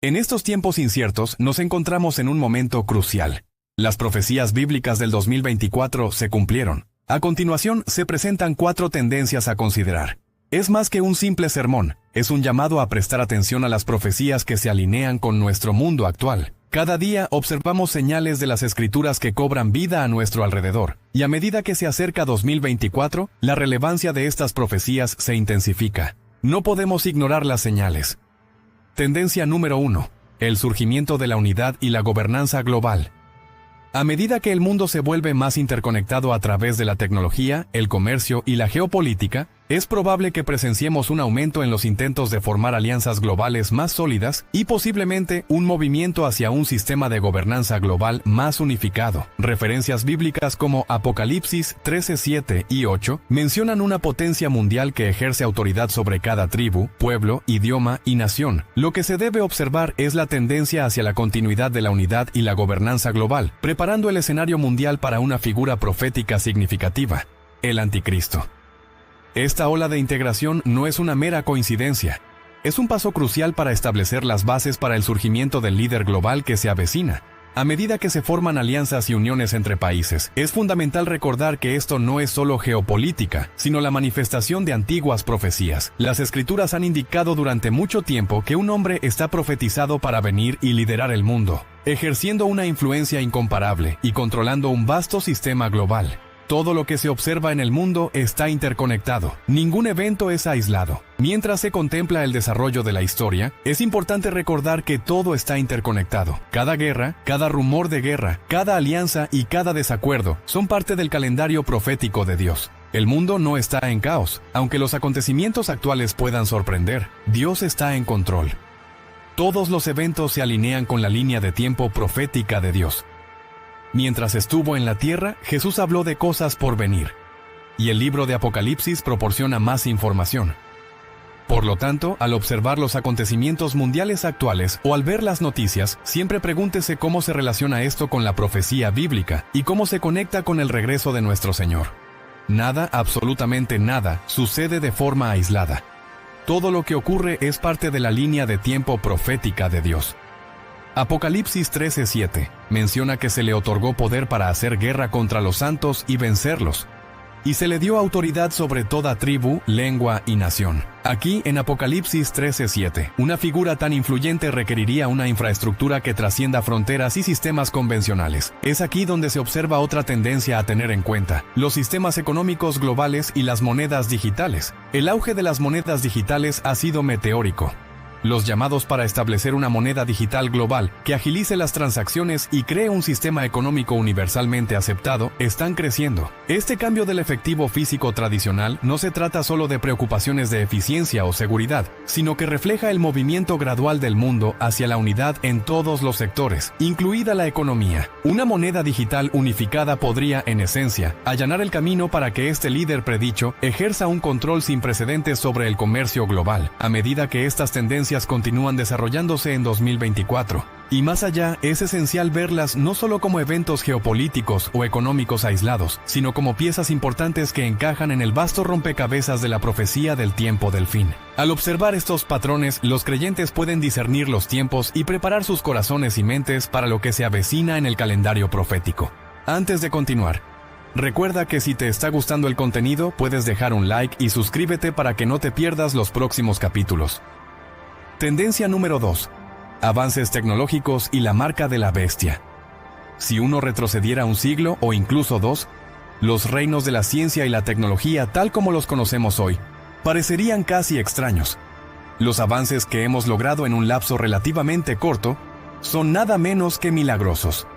En estos tiempos inciertos nos encontramos en un momento crucial. Las profecías bíblicas del 2024 se cumplieron. A continuación se presentan 4 tendencias a considerar. Es más que un simple sermón, es un llamado a prestar atención a las profecías que se alinean con nuestro mundo actual. Cada día observamos señales de las Escrituras que cobran vida a nuestro alrededor, y a medida que se acerca 2024, la relevancia de estas profecías se intensifica. No podemos ignorar las señales. Tendencia número 1. El surgimiento de la unidad y la gobernanza global. A medida que el mundo se vuelve más interconectado a través de la tecnología, el comercio y la geopolítica, es probable que presenciemos un aumento en los intentos de formar alianzas globales más sólidas y posiblemente un movimiento hacia un sistema de gobernanza global más unificado. Referencias bíblicas como Apocalipsis 13:7 y 8 mencionan una potencia mundial que ejerce autoridad sobre cada tribu, pueblo, idioma y nación. Lo que se debe observar es la tendencia hacia la continuidad de la unidad y la gobernanza global, preparando el escenario mundial para una figura profética significativa: el Anticristo. Esta ola de integración no es una mera coincidencia. Es un paso crucial para establecer las bases para el surgimiento del líder global que se avecina. A medida que se forman alianzas y uniones entre países, es fundamental recordar que esto no es solo geopolítica, sino la manifestación de antiguas profecías. Las Escrituras han indicado durante mucho tiempo que un hombre está profetizado para venir y liderar el mundo, ejerciendo una influencia incomparable y controlando un vasto sistema global. Todo lo que se observa en el mundo está interconectado. Ningún evento es aislado. Mientras se contempla el desarrollo de la historia, es importante recordar que todo está interconectado. Cada guerra, cada rumor de guerra, cada alianza y cada desacuerdo son parte del calendario profético de Dios. El mundo no está en caos. Aunque los acontecimientos actuales puedan sorprender, Dios está en control. Todos los eventos se alinean con la línea de tiempo profética de Dios. Mientras estuvo en la tierra, Jesús habló de cosas por venir. Y el libro de Apocalipsis proporciona más información. Por lo tanto, al observar los acontecimientos mundiales actuales o al ver las noticias, siempre pregúntese cómo se relaciona esto con la profecía bíblica y cómo se conecta con el regreso de nuestro Señor. Nada, absolutamente nada, sucede de forma aislada. Todo lo que ocurre es parte de la línea de tiempo profética de Dios. Apocalipsis 13:7 menciona que se le otorgó poder para hacer guerra contra los santos y vencerlos, y se le dio autoridad sobre toda tribu, lengua y nación. Aquí, en Apocalipsis 13:7, una figura tan influyente requeriría una infraestructura que trascienda fronteras y sistemas convencionales. Es aquí donde se observa otra tendencia a tener en cuenta: los sistemas económicos globales y las monedas digitales. El auge de las monedas digitales ha sido meteórico. Los llamados para establecer una moneda digital global que agilice las transacciones y cree un sistema económico universalmente aceptado están creciendo. Este cambio del efectivo físico tradicional no se trata solo de preocupaciones de eficiencia o seguridad, sino que refleja el movimiento gradual del mundo hacia la unidad en todos los sectores, incluida la economía. Una moneda digital unificada podría, en esencia, allanar el camino para que este líder predicho ejerza un control sin precedentes sobre el comercio global, a medida que estas tendencias continúan desarrollándose en 2024. Y más allá, es esencial verlas no solo como eventos geopolíticos o económicos aislados, sino como piezas importantes que encajan en el vasto rompecabezas de la profecía del tiempo del fin. Al observar estos patrones, los creyentes pueden discernir los tiempos y preparar sus corazones y mentes para lo que se avecina en el calendario profético. Antes de continuar, recuerda que si te está gustando el contenido, puedes dejar un like y suscríbete para que no te pierdas los próximos capítulos. Tendencia número 2. Avances tecnológicos y la marca de la bestia. Si uno retrocediera un siglo o incluso 2, los reinos de la ciencia y la tecnología tal como los conocemos hoy, parecerían casi extraños. Los avances que hemos logrado en un lapso relativamente corto son nada menos que milagrosos.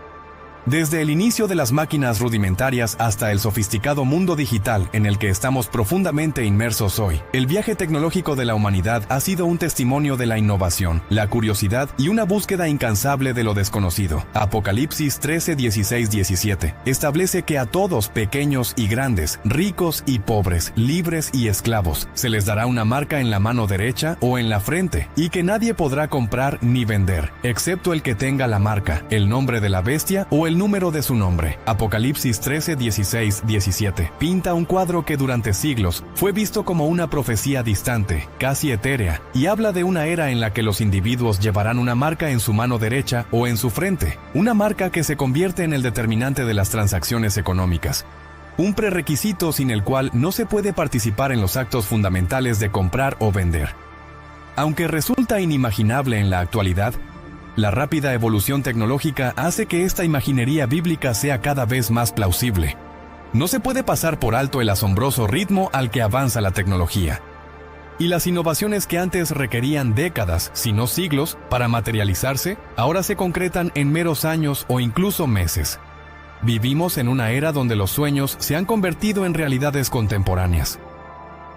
Desde el inicio de las máquinas rudimentarias hasta el sofisticado mundo digital en el que estamos profundamente inmersos hoy, el viaje tecnológico de la humanidad ha sido un testimonio de la innovación, la curiosidad y una búsqueda incansable de lo desconocido. Apocalipsis 13:16-17 establece que a todos, pequeños y grandes, ricos y pobres, libres y esclavos, se les dará una marca en la mano derecha o en la frente, y que nadie podrá comprar ni vender, excepto el que tenga la marca, el nombre de la bestia o el el número de su nombre. Apocalipsis 13, 16, 17 pinta un cuadro que durante siglos fue visto como una profecía distante, casi etérea, y habla de una era en la que los individuos llevarán una marca en su mano derecha o en su frente, una marca que se convierte en el determinante de las transacciones económicas. Un prerequisito sin el cual no se puede participar en los actos fundamentales de comprar o vender. Aunque resulta inimaginable en la actualidad, la rápida evolución tecnológica hace que esta imaginería bíblica sea cada vez más plausible. No se puede pasar por alto el asombroso ritmo al que avanza la tecnología. Y las innovaciones que antes requerían décadas, si no siglos, para materializarse, ahora se concretan en meros años o incluso meses. Vivimos en una era donde los sueños se han convertido en realidades contemporáneas.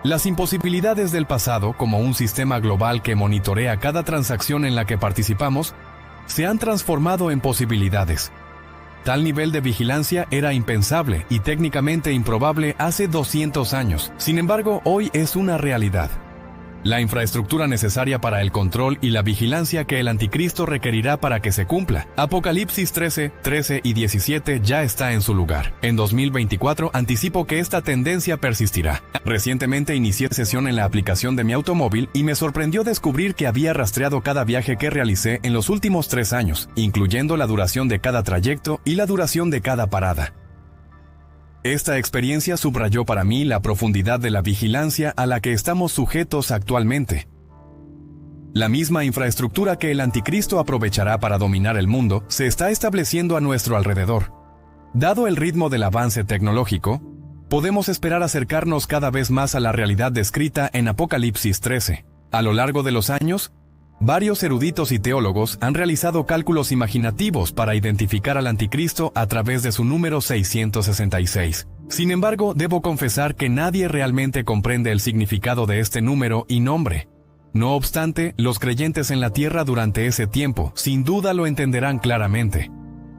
Las imposibilidades del pasado, como un sistema global que monitorea cada transacción en la que participamos, se han transformado en posibilidades. Tal nivel de vigilancia era impensable y técnicamente improbable hace 200 años. Sin embargo, hoy es una realidad. La infraestructura necesaria para el control y la vigilancia que el anticristo requerirá para que se cumpla. Apocalipsis 13, 13 y 17 ya está en su lugar. En 2024 anticipo que esta tendencia persistirá. Recientemente inicié sesión en la aplicación de mi automóvil y me sorprendió descubrir que había rastreado cada viaje que realicé en los últimos 3 años, incluyendo la duración de cada trayecto y la duración de cada parada. Esta experiencia subrayó para mí la profundidad de la vigilancia a la que estamos sujetos actualmente. La misma infraestructura que el anticristo aprovechará para dominar el mundo se está estableciendo a nuestro alrededor. Dado el ritmo del avance tecnológico, podemos esperar acercarnos cada vez más a la realidad descrita en Apocalipsis 13. A lo largo de los años, varios eruditos y teólogos han realizado cálculos imaginativos para identificar al anticristo a través de su número 666. Sin embargo, debo confesar que nadie realmente comprende el significado de este número y nombre. No obstante, los creyentes en la tierra durante ese tiempo sin duda lo entenderán claramente.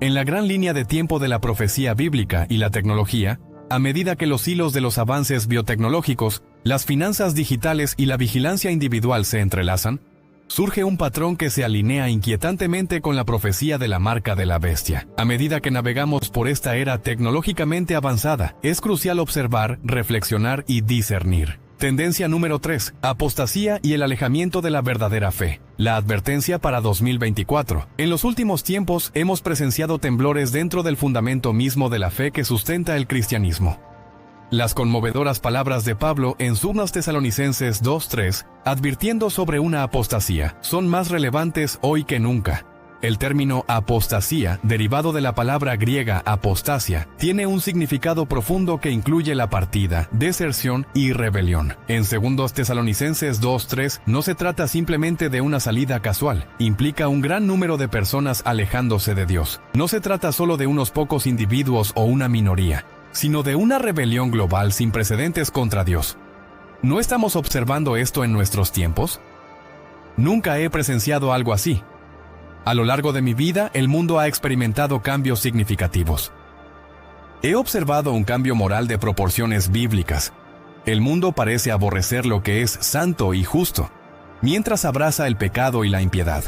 En la gran línea de tiempo de la profecía bíblica y la tecnología, a medida que los hilos de los avances biotecnológicos, las finanzas digitales y la vigilancia individual se entrelazan, surge un patrón que se alinea inquietantemente con la profecía de la marca de la bestia. A medida que navegamos por esta era tecnológicamente avanzada, es crucial observar, reflexionar y discernir. Tendencia número 3. Apostasía y el alejamiento de la verdadera fe. La advertencia para 2024. En los últimos tiempos hemos presenciado temblores dentro del fundamento mismo de la fe que sustenta el cristianismo. Las conmovedoras palabras de Pablo en 2 Tesalonicenses 2:3, advirtiendo sobre una apostasía, son más relevantes hoy que nunca. El término apostasía, derivado de la palabra griega apostasia, tiene un significado profundo que incluye la partida, deserción y rebelión. En 2 Tesalonicenses 2:3 no se trata simplemente de una salida casual, implica un gran número de personas alejándose de Dios. No se trata solo de unos pocos individuos o una minoría, sino de una rebelión global sin precedentes contra Dios. ¿No estamos observando esto en nuestros tiempos? Nunca he presenciado algo así. A lo largo de mi vida, el mundo ha experimentado cambios significativos. He observado un cambio moral de proporciones bíblicas. El mundo parece aborrecer lo que es santo y justo, mientras abraza el pecado y la impiedad.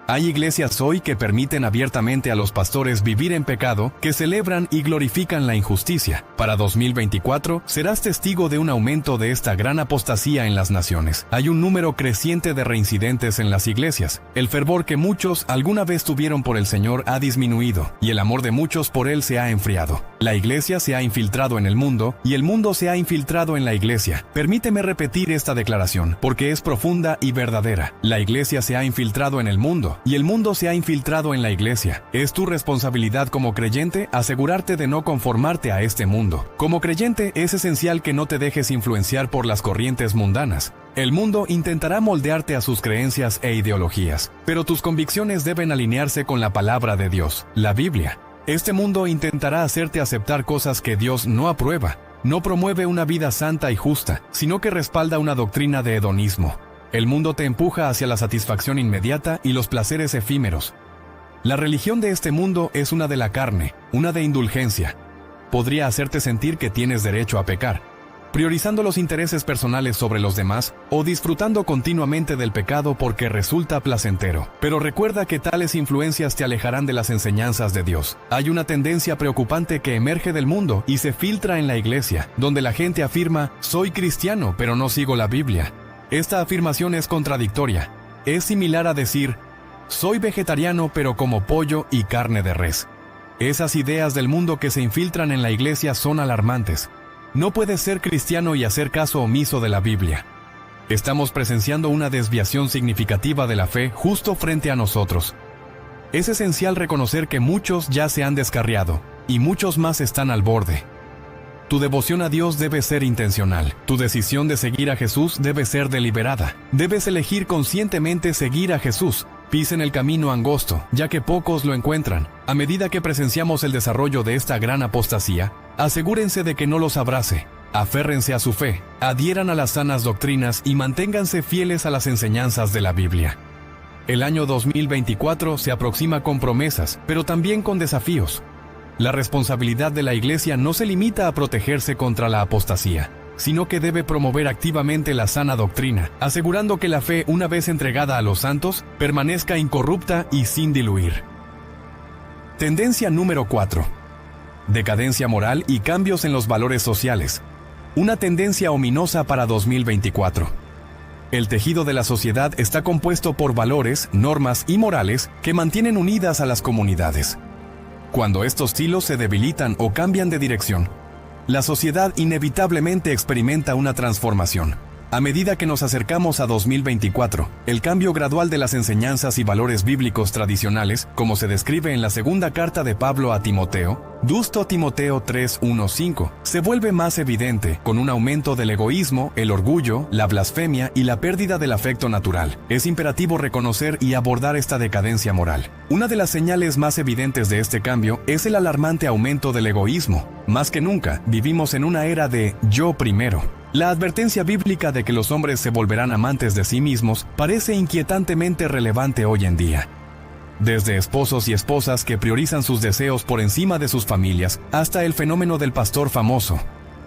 Hay iglesias hoy que permiten abiertamente a los pastores vivir en pecado, que celebran y glorifican la injusticia. Para 2024, serás testigo de un aumento de esta gran apostasía en las naciones. Hay un número creciente de reincidentes en las iglesias. El fervor que muchos alguna vez tuvieron por el Señor ha disminuido, y el amor de muchos por Él se ha enfriado. La iglesia se ha infiltrado en el mundo, y el mundo se ha infiltrado en la iglesia. Permíteme repetir esta declaración, porque es profunda y verdadera. La iglesia se ha infiltrado en el mundo, y el mundo se ha infiltrado en la iglesia. Es tu responsabilidad como creyente asegurarte de no conformarte a este mundo. Como creyente es esencial que no te dejes influenciar por las corrientes mundanas. El mundo intentará moldearte a sus creencias e ideologías, pero tus convicciones deben alinearse con la palabra de Dios, la Biblia. Este mundo intentará hacerte aceptar cosas que Dios no aprueba. No promueve una vida santa y justa, sino que respalda una doctrina de hedonismo. El mundo te empuja hacia la satisfacción inmediata y los placeres efímeros. La religión de este mundo es una de la carne, una de indulgencia. Podría hacerte sentir que tienes derecho a pecar. priorizando los intereses personales sobre los demás o disfrutando continuamente del pecado porque resulta placentero. Pero recuerda que tales influencias te alejarán de las enseñanzas de Dios. Hay una tendencia preocupante que emerge del mundo y se filtra en la iglesia, donde la gente afirma: soy cristiano, pero no sigo la Biblia. Esta afirmación es contradictoria. Es similar a decir: soy vegetariano, pero como pollo y carne de res. Esas ideas del mundo que se infiltran en la iglesia son alarmantes. No puedes ser cristiano y hacer caso omiso de la Biblia. Estamos presenciando una desviación significativa de la fe justo frente a nosotros. Es esencial reconocer que muchos ya se han descarriado, y muchos más están al borde. Tu devoción a Dios debe ser intencional. Tu decisión de seguir a Jesús debe ser deliberada. Debes elegir conscientemente seguir a Jesús. Pisen el camino angosto, ya que pocos lo encuentran. A medida que presenciamos el desarrollo de esta gran apostasía, asegúrense de que no los abrace. Aférrense a su fe, adhieran a las sanas doctrinas y manténganse fieles a las enseñanzas de la Biblia. El año 2024 se aproxima con promesas, pero también con desafíos. La responsabilidad de la Iglesia no se limita a protegerse contra la apostasía, sino que debe promover activamente la sana doctrina, asegurando que la fe, una vez entregada a los santos, permanezca incorrupta y sin diluir. Tendencia número 4. Decadencia moral y cambios en los valores sociales. Una tendencia ominosa para 2024. El tejido de la sociedad está compuesto por valores, normas y morales que mantienen unidas a las comunidades. Cuando estos hilos se debilitan o cambian de dirección, la sociedad inevitablemente experimenta una transformación. A medida que nos acercamos a 2024, el cambio gradual de las enseñanzas y valores bíblicos tradicionales, como se describe en la segunda carta de Pablo a Timoteo, Justo Timoteo 3:1-5, se vuelve más evidente, con un aumento del egoísmo, el orgullo, la blasfemia y la pérdida del afecto natural. Es imperativo reconocer y abordar esta decadencia moral. Una de las señales más evidentes de este cambio es el alarmante aumento del egoísmo. Más que nunca, vivimos en una era de yo primero. La advertencia bíblica de que los hombres se volverán amantes de sí mismos parece inquietantemente relevante hoy en día. Desde esposos y esposas que priorizan sus deseos por encima de sus familias, hasta el fenómeno del pastor famoso,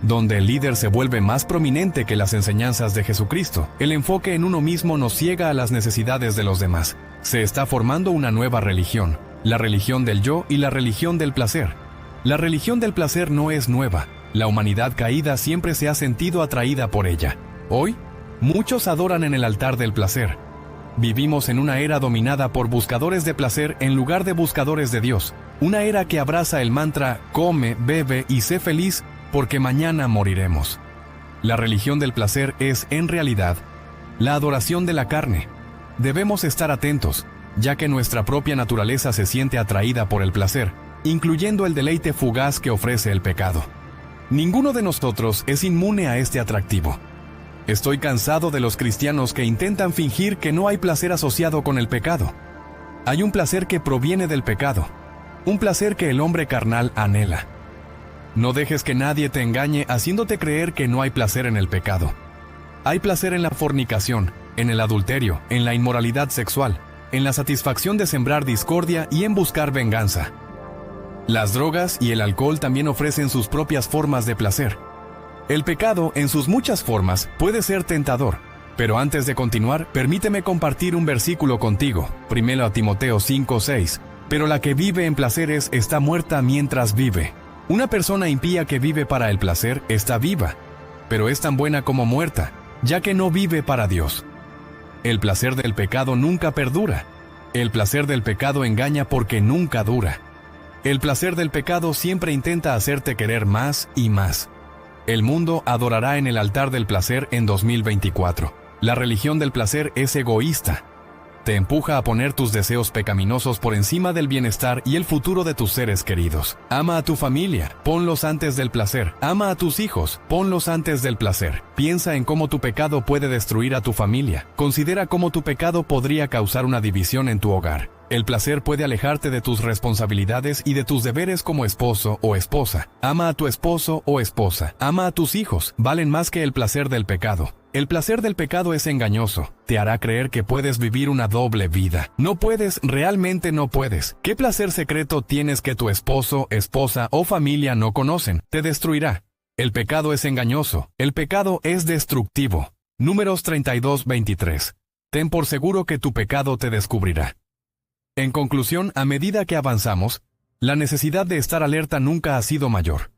donde el líder se vuelve más prominente que las enseñanzas de Jesucristo. El enfoque en uno mismo nos ciega a las necesidades de los demás. Se está formando una nueva religión, la religión del yo y la religión del placer. La religión del placer no es nueva. La humanidad caída siempre se ha sentido atraída por ella. Hoy, muchos adoran en el altar del placer. Vivimos en una era dominada por buscadores de placer en lugar de buscadores de Dios. Una era que abraza el mantra: come, bebe y sé feliz, porque mañana moriremos. La religión del placer es, en realidad, la adoración de la carne. Debemos estar atentos, ya que nuestra propia naturaleza se siente atraída por el placer, incluyendo el deleite fugaz que ofrece el pecado. Ninguno de nosotros es inmune a este atractivo. Estoy cansado de los cristianos que intentan fingir que no hay placer asociado con el pecado. Hay un placer que proviene del pecado, un placer que el hombre carnal anhela. No dejes que nadie te engañe haciéndote creer que no hay placer en el pecado. Hay placer en la fornicación, en el adulterio, en la inmoralidad sexual, en la satisfacción de sembrar discordia y en buscar venganza. Las drogas y el alcohol también ofrecen sus propias formas de placer. El pecado, en sus muchas formas, puede ser tentador. Pero antes de continuar, permíteme compartir un versículo contigo. 1 Timoteo 5:6. Pero la que vive en placeres está muerta mientras vive. Una persona impía que vive para el placer está viva, pero es tan buena como muerta, ya que no vive para Dios. El placer del pecado nunca perdura. El placer del pecado engaña porque nunca dura. El placer del pecado siempre intenta hacerte querer más y más. El mundo adorará en el altar del placer en 2024. La religión del placer es egoísta. Te empuja a poner tus deseos pecaminosos por encima del bienestar y el futuro de tus seres queridos. Ama a tu familia, ponlos antes del placer. Ama a tus hijos, ponlos antes del placer. Piensa en cómo tu pecado puede destruir a tu familia. Considera cómo tu pecado podría causar una división en tu hogar. El placer puede alejarte de tus responsabilidades y de tus deberes como esposo o esposa. Ama a tu esposo o esposa. Ama a tus hijos. Valen más que el placer del pecado. El placer del pecado es engañoso. Te hará creer que puedes vivir una doble vida. No puedes, realmente no puedes. ¿Qué placer secreto tienes que tu esposo, esposa o familia no conocen? Te destruirá. El pecado es engañoso, el pecado es destructivo. Números 32:23. Ten por seguro que tu pecado te descubrirá. En conclusión, a medida que avanzamos, la necesidad de estar alerta nunca ha sido mayor.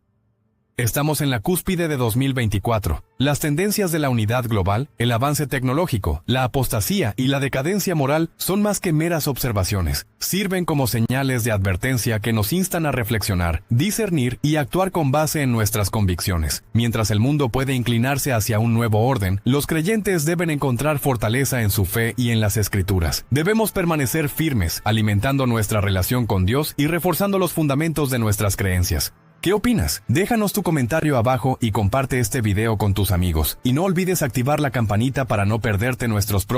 Estamos en la cúspide de 2024. Las tendencias de la unidad global, el avance tecnológico, la apostasía y la decadencia moral son más que meras observaciones. Sirven como señales de advertencia que nos instan a reflexionar, discernir y actuar con base en nuestras convicciones. Mientras el mundo puede inclinarse hacia un nuevo orden, los creyentes deben encontrar fortaleza en su fe y en las Escrituras. Debemos permanecer firmes, alimentando nuestra relación con Dios y reforzando los fundamentos de nuestras creencias. ¿Qué opinas? Déjanos tu comentario abajo y comparte este video con tus amigos. Y no olvides activar la campanita para no perderte nuestros próximos